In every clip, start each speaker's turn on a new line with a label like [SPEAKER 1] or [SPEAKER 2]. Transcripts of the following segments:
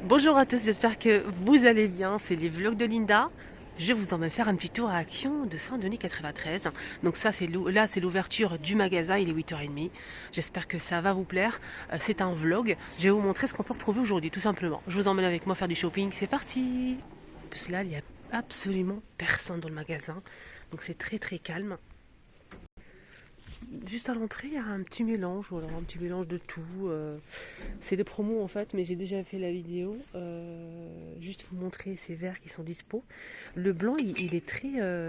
[SPEAKER 1] Bonjour à tous, j'espère que vous allez bien. C'est les vlogs de Linda. Je vous emmène faire un petit tour à Action de Saint-Denis 93. Donc ça, là, c'est l'ouverture du magasin. Il est 8h30. J'espère que ça va vous plaire. C'est un vlog. Je vais vous montrer ce qu'on peut retrouver aujourd'hui, tout simplement. Je vous emmène avec moi faire du shopping. C'est parti. Parce que là, il n'y a absolument personne dans le magasin. Donc c'est très très calme. Juste à l'entrée, il y a un petit mélange, voilà, un petit mélange de tout. C'est des promos en fait, mais j'ai déjà fait la vidéo. Juste vous montrer ces verres qui sont dispo. Le blanc, il est très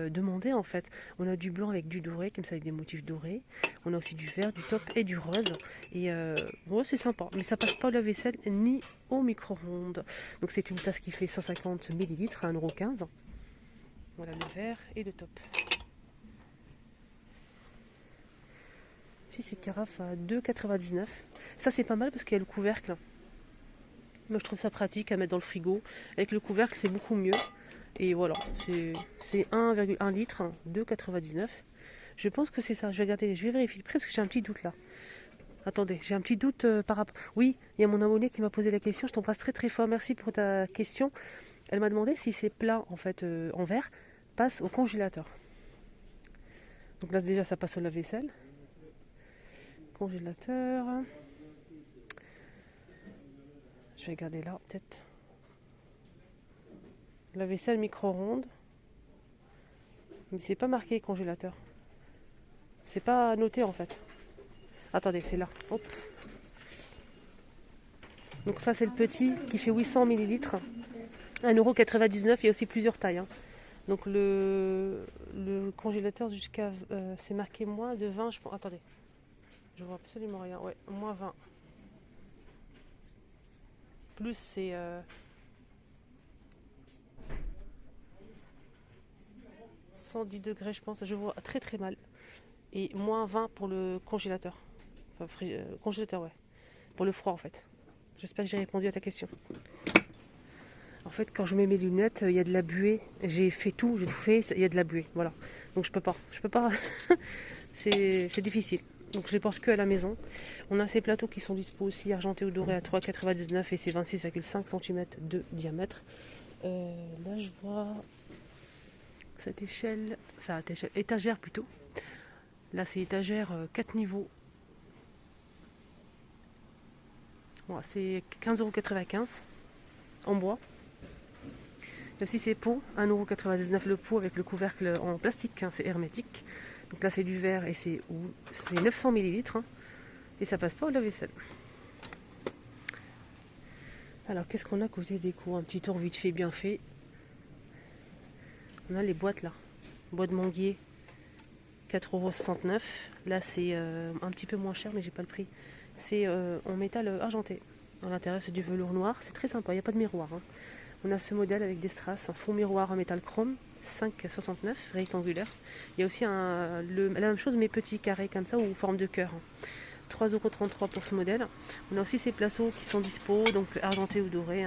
[SPEAKER 1] demandé en fait. On a du blanc avec du doré, comme ça avec des motifs dorés. On a aussi du vert, du top et du rose. Et ouais, c'est sympa, mais ça passe pas au lave-vaisselle ni au micro-ondes. Donc c'est une tasse qui fait 150 millilitres à 1,15 €. Voilà le vert et le top. Ici, c'est carafe à 2,99 €. Ça, c'est pas mal parce qu'il y a le couvercle. Moi, je trouve ça pratique à mettre dans le frigo. Avec le couvercle, c'est beaucoup mieux. Et voilà, c'est 1,1 litre, 2,99 €. Je pense que c'est ça. Je vais regarder, je vais vérifier le prix parce que j'ai un petit doute là. Attendez, j'ai un petit doute par rapport. Oui, il y a mon abonné qui m'a posé la question. Je t'embrasse très très fort. Merci pour ta question. Elle m'a demandé si ces plats en fait en verre passent au congélateur. Donc là, déjà, ça passe au lave-vaisselle. Congélateur. Je vais regarder là, peut-être. La vaisselle micro-ondes. Mais c'est pas marqué congélateur. C'est pas noté en fait. Attendez, c'est là. Hop. Donc ça c'est le petit qui fait 800 millilitres. 1,99 €. Il y a aussi plusieurs tailles. Donc le congélateur jusqu'à... c'est marqué moins de 20. Attendez. Je vois absolument rien. Ouais, moins 20. Plus c'est... 110 degrés je pense. Je vois très très mal. Et moins 20 pour le congélateur. Enfin, congélateur, ouais. Pour le froid en fait. J'espère que j'ai répondu à ta question. En fait, quand je mets mes lunettes, il y a de la buée. J'ai fait tout, j'ai tout fait, il y a de la buée. Voilà. Donc je peux pas. Je peux pas. c'est difficile. Donc je les porte que à la maison. On a ces plateaux qui sont dispo aussi, argentés ou dorés à 3,99 € et c'est 26,5 cm de diamètre. Là, je vois cette échelle, enfin étagère plutôt. Là, c'est étagère 4 niveaux. Voilà, c'est 15,95 € en bois. Il y a aussi ces pots, 1,99 € le pot avec le couvercle en plastique, c'est hermétique. Donc là c'est du verre et c'est 900 millilitres et ça passe pas au lave-vaisselle. Alors qu'est-ce qu'on a côté déco? Un petit tour vite fait, bien fait. On a les boîtes là. Boîte de Manguier, 4,69 €. Là c'est un petit peu moins cher mais j'ai pas le prix. C'est en métal argenté. À l'intérieur c'est du velours noir, c'est très sympa, il n'y a pas de miroir. On a ce modèle avec des strass, un fond miroir en métal chrome, 5,69 € rectangulaire. Il y a aussi la même chose mais petit carré comme ça ou forme de cœur. 3,33 € pour ce modèle. On a aussi ces placeaux qui sont dispo, donc argenté ou doré.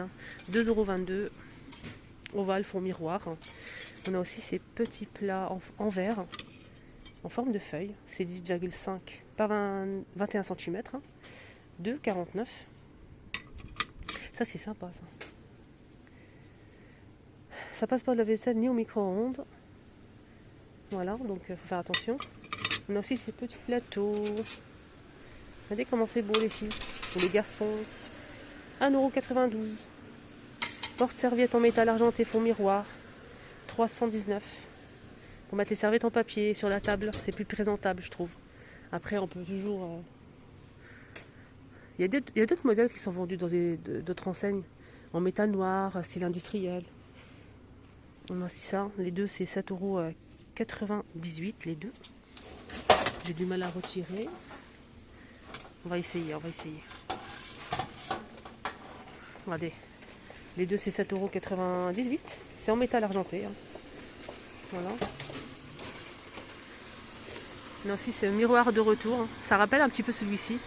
[SPEAKER 1] 2,22 € ovale fond miroir. On a aussi ces petits plats en verre, en forme de feuille. C'est 18,5 par 21 cm. 2,49 €. Ça c'est sympa ça. Ça passe pas au lave-vaisselle ni au micro-ondes. Voilà, donc il faut faire attention. On a aussi ces petits plateaux. Regardez comment c'est beau les filles. Ou les garçons. 1,92 €. Porte-serviette en métal argenté fond miroir. 319 €. Pour mettre les serviettes en papier sur la table, c'est plus présentable je trouve. Après on peut toujours... Il y a d'autres modèles qui sont vendus dans d'autres enseignes. En métal noir, style industriel. On a aussi ça. Les deux c'est 7,98 € les deux. J'ai du mal à retirer. On va essayer. Regardez. Les deux c'est 7,98 €. C'est en métal argenté. Voilà. On a aussi ce miroir de retour. Ça rappelle un petit peu celui-ci.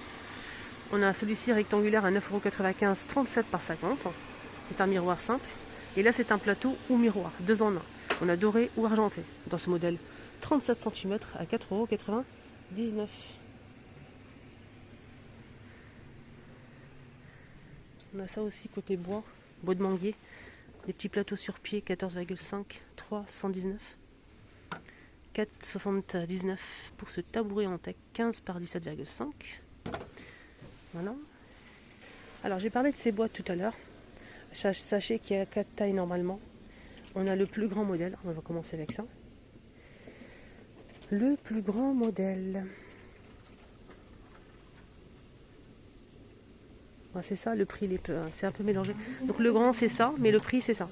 [SPEAKER 1] On a celui-ci rectangulaire à 9,95 €, 37 par 50. C'est un miroir simple. Et là c'est un plateau ou miroir, 2 en 1. On a doré ou argenté dans ce modèle. 37 cm à 4,99 €. On a ça aussi côté bois. Bois de manguier. Des petits plateaux sur pied, 14,5, 3, 119. 4,79 pour ce tabouret en teck, 15 par 17,5. Voilà. Alors j'ai parlé de ces boîtes tout à l'heure. Sachez qu'il y a 4 tailles normalement. On a le plus grand modèle, on va commencer avec ça. Le plus grand modèle. C'est ça, le prix, c'est un peu mélangé. Donc le grand c'est ça, mais le prix c'est ça.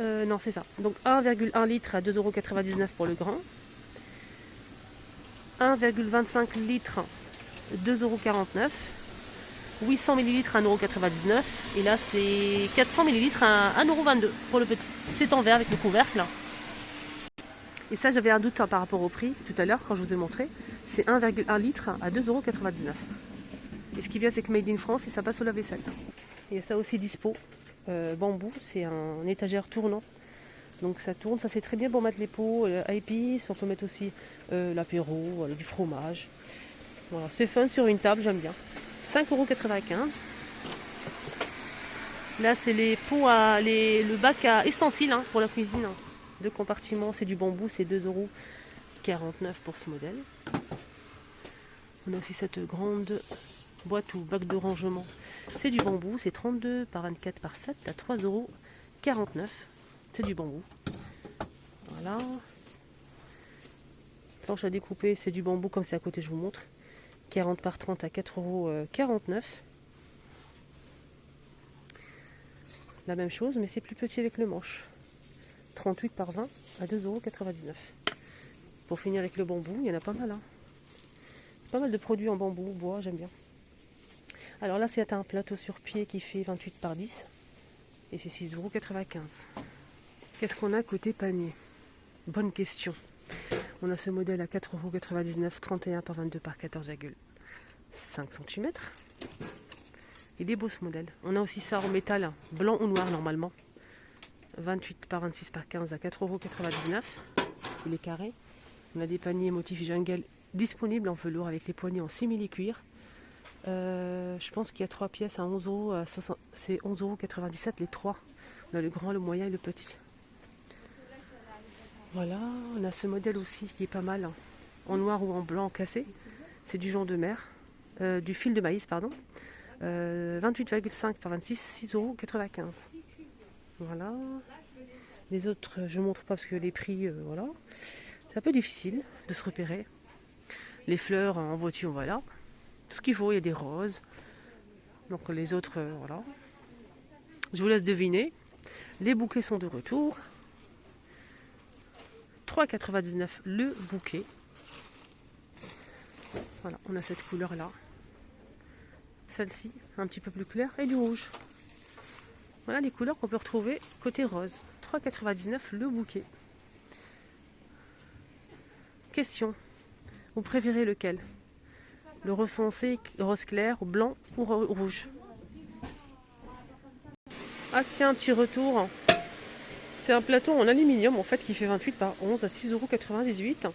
[SPEAKER 1] Non, c'est ça. Donc 1,1 litre à 2,99 € pour le grand. 1,25 litres, 2,49 €. 800 ml à 1,99 €. Et là, c'est 400 ml à 1,22 € pour le petit. C'est en verre avec le couvercle. Et ça, j'avais un doute par rapport au prix tout à l'heure quand je vous ai montré. C'est 1,1 litre à 2,99 €. Et ce qui est bien, c'est que Made in France et ça passe au lave-vaisselle. Il y a ça aussi dispo. Bambou, c'est un étagère tournant. Donc ça tourne, ça c'est très bien pour mettre les pots à épices. On peut mettre aussi l'apéro, du fromage. Voilà, c'est fun sur une table, j'aime bien. 5,95 €. Là, c'est les pots le bac à ustensiles pour la cuisine. 2 compartiments, c'est du bambou, c'est 2,49 € pour ce modèle. On a aussi cette grande boîte ou bac de rangement. C'est du bambou, c'est 32 par 24 par 7 à 3,49 €. C'est du bambou. Voilà. Planche à découper, c'est du bambou comme c'est à côté, je vous montre. 40 par 30 à 4,49 €. La même chose, mais c'est plus petit avec le manche. 38 par 20 à 2,99 €. Pour finir avec le bambou, il y en a pas mal. Pas mal de produits en bambou, bois, j'aime bien. Alors là, c'est un plateau sur pied qui fait 28 par 10. Et c'est 6,95 €. Qu'est-ce qu'on a côté panier? Bonne question. On a ce modèle à 4,99 €, 31 par 22 par 14,5 cm. Il est beau ce modèle. On a aussi ça en métal, blanc ou noir normalement. 28 par 26 par 15 à 4,99 €. Il est carré. On a des paniers motifs jungle disponibles en velours avec les poignées en simili-cuir. Je pense qu'il y a 3 pièces à 11 €. C'est 11,97 € les 3. On a le grand, le moyen et le petit. Voilà, on a ce modèle aussi qui est pas mal, en noir ou en blanc cassé. C'est du jonc de mer, du fil de maïs, pardon. 28,5 par 26, 6,95 €. Voilà. Les autres, je ne montre pas parce que les prix, voilà. C'est un peu difficile de se repérer. Les fleurs en voiture, voilà. Tout ce qu'il faut, il y a des roses. Donc les autres, voilà. Je vous laisse deviner. Les bouquets sont de retour. 3,99 € le bouquet. Voilà, on a cette couleur-là. Celle-ci, un petit peu plus claire, et du rouge. Voilà les couleurs qu'on peut retrouver côté rose. 3,99 € le bouquet. Question. Vous préférez lequel? Le rose foncé, rose clair, blanc ou rouge? Ah tiens, un petit retour. C'est un plateau en aluminium en fait qui fait 28 par 11 à 6,98 €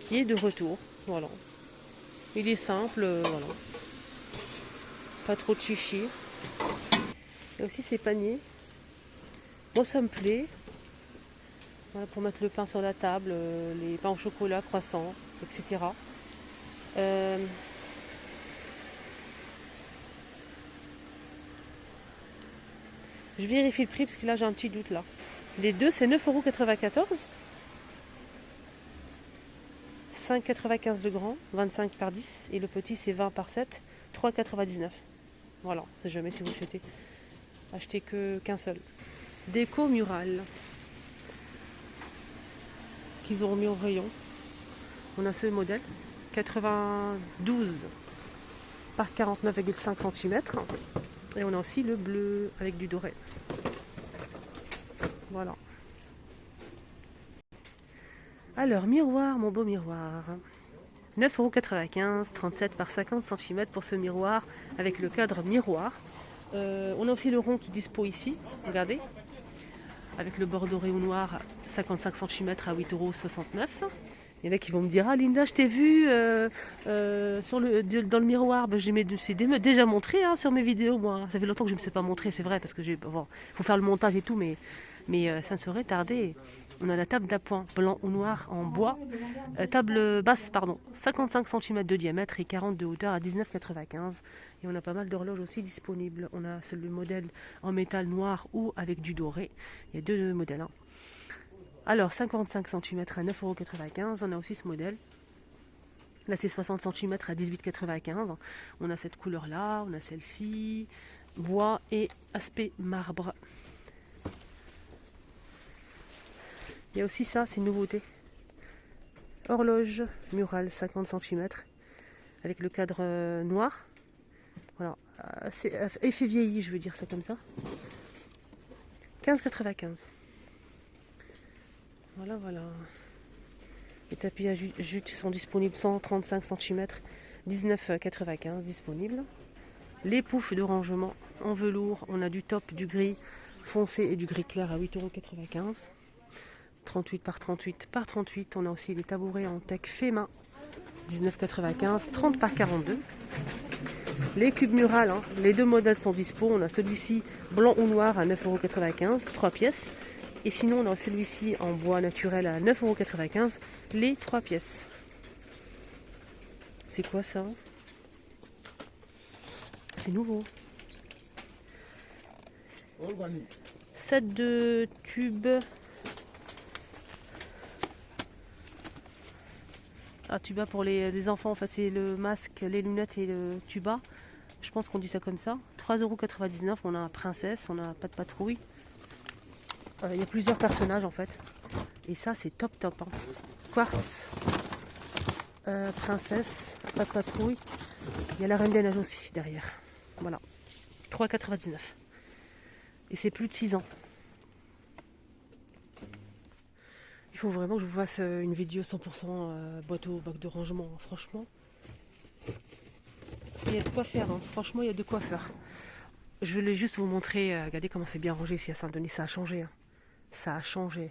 [SPEAKER 1] qui est de retour. Voilà. Il est simple, voilà. Pas trop de chichi. Il y a aussi ces paniers. Moi ça me plaît. Voilà, pour mettre le pain sur la table, les pains au chocolat, croissants, etc. Je vérifie le prix parce que là j'ai un petit doute là. Les deux c'est 9,94 €. 5,95 € le grand, 25 par 10. Et le petit c'est 20 par 7, 3,99 €. Voilà, c'est jamais si vous souhaitez acheter qu'un seul. Déco murale qu'ils ont mis au rayon. On a ce modèle 92 par 49,5 cm. Et on a aussi le bleu avec du doré. Voilà. Alors, miroir, mon beau miroir. 9,95 €, 37 par 50 cm pour ce miroir avec le cadre miroir. On a aussi le rond qui dispo ici, regardez. Avec le bord doré ou noir, 55 cm à 8,69 €. Il y en a qui vont me dire: ah Linda, je t'ai vu dans le miroir. Ben, c'est déjà montré hein, sur mes vidéos. Moi, ça fait longtemps que je ne me suis pas montré, c'est vrai, parce que faut faire le montage et tout, mais ça ne saurait tarder. On a la table d'appoint blanc ou noir en bois. Table basse, pardon, 55 cm de diamètre et 40 de hauteur à 19,95. Et on a pas mal d'horloges aussi disponibles. On a le modèle en métal noir ou avec du doré. Il y a deux modèles. Hein. Alors, 55 cm à 9,95 €. On a aussi ce modèle. Là, c'est 60 cm à 18,95 €. On a cette couleur-là, on a celle-ci, bois et aspect marbre. Il y a aussi ça, c'est une nouveauté. Horloge murale 50 cm avec le cadre noir. Voilà, c'est effet vieilli, je veux dire ça comme ça. 15,95 €. Voilà, voilà. Les tapis à jute sont disponibles 135 cm, 19,95 € disponibles. Les poufs de rangement en velours, on a du top, du gris foncé et du gris clair à 8,95 €. 38 par 38 par 38. On a aussi les tabourets en tech fait main, 19,95 €, 30 par 42. Les cubes murales, hein, les deux modèles sont dispo. On a celui-ci blanc ou noir à 9,95 €, 3 pièces. Et sinon, on a celui-ci en bois naturel à 9,95 €, les 3 pièces. C'est quoi ça? C'est nouveau. Set de tubes. Ah, tuba pour les enfants, en fait, c'est le masque, les lunettes et le tuba. Je pense qu'on dit ça comme ça. 3,99 €. On a princesse, on a pas de patrouille. Il y a plusieurs personnages en fait. Et ça, c'est top. Hein. Quartz, princesse, pas de patrouille. Il y a la reine des neiges aussi derrière. Voilà. 3,99 €. Et c'est plus de 6 ans. Il faut vraiment que je vous fasse une vidéo 100% boîte au bac de rangement, franchement. Il y a de quoi faire, hein. Franchement, il y a de quoi faire. Je voulais juste vous montrer, regardez comment c'est bien rangé ici à Saint-Denis, ça a changé. Hein. Ça a changé.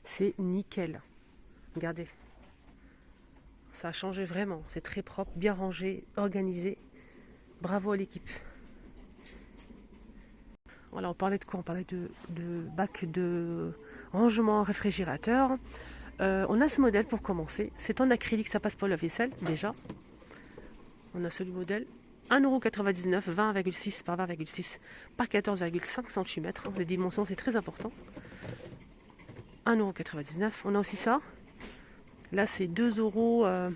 [SPEAKER 1] C'est nickel. Regardez. Ça a changé vraiment. C'est très propre, bien rangé, organisé. Bravo à l'équipe. Voilà, on parlait de quoi? On parlait de bac de rangement réfrigérateur. On a ce modèle pour commencer. C'est en acrylique, ça passe pas la vaisselle déjà. On a ce modèle. 1,99 €, 20,6 par 20,6 par 14,5 cm. Les dimensions, c'est très important. 1,99 €. On a aussi ça. Là, c'est 2,49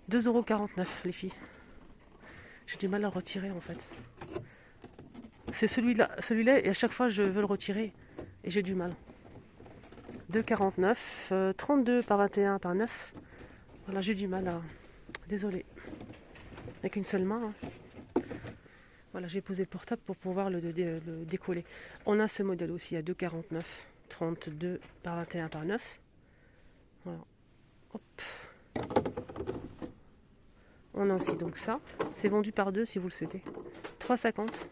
[SPEAKER 1] € les filles. J'ai du mal à le retirer en fait. C'est celui-là, et à chaque fois je veux le retirer et j'ai du mal. 2,49 €, 32 par 21 par 9. Voilà, j'ai du mal à... Désolée. Avec une seule main. Hein. Voilà, j'ai posé le portable pour pouvoir le décoller. On a ce modèle aussi à 2,49 €, 32 par 21 par 9. Voilà. Hop. On a aussi donc ça. C'est vendu par deux si vous le souhaitez. 3,50 €.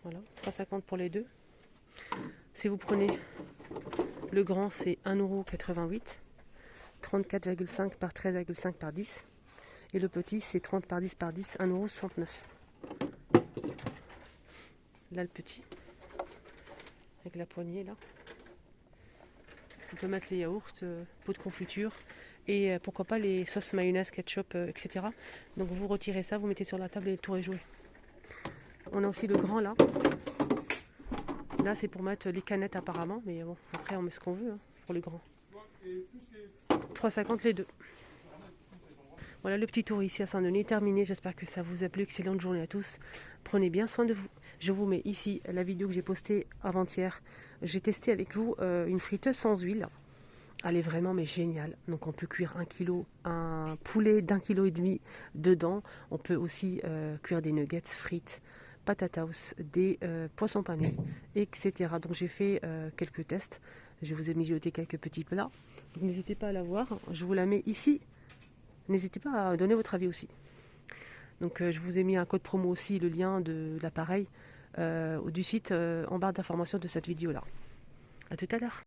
[SPEAKER 1] Voilà, 3,50 € pour les deux. Si vous prenez le grand, c'est 1,88 €. 34,5 par 13,5 par 10. Et le petit, c'est 30 par 10 par 10, 1,69 €. Là, le petit. Avec la poignée, là. On peut mettre les yaourts, pot de confiture. Et pourquoi pas les sauces mayonnaise, ketchup, etc. Donc vous retirez ça, vous mettez sur la table et le tour est joué. On a aussi le grand là. Là c'est pour mettre les canettes apparemment, mais bon, après on met ce qu'on veut hein, pour le grand. 3,50 € les deux. Voilà, le petit tour ici à Saint-Denis est terminé. J'espère que ça vous a plu. Excellente journée à tous. Prenez bien soin de vous. Je vous mets ici la vidéo que j'ai postée avant-hier. J'ai testé avec vous une friteuse sans huile. Elle est vraiment mais géniale. Donc on peut cuire un poulet d'1,5 kg dedans. On peut aussi cuire des nuggets frites, patatas, des poissons panés, etc. Donc j'ai fait quelques tests. Je vous ai mijoté quelques petits plats. Donc n'hésitez pas à la voir. Je vous la mets ici. N'hésitez pas à donner votre avis aussi. Donc je vous ai mis un code promo aussi, le lien de l'appareil du site en barre d'information de cette vidéo là. À tout à l'heure.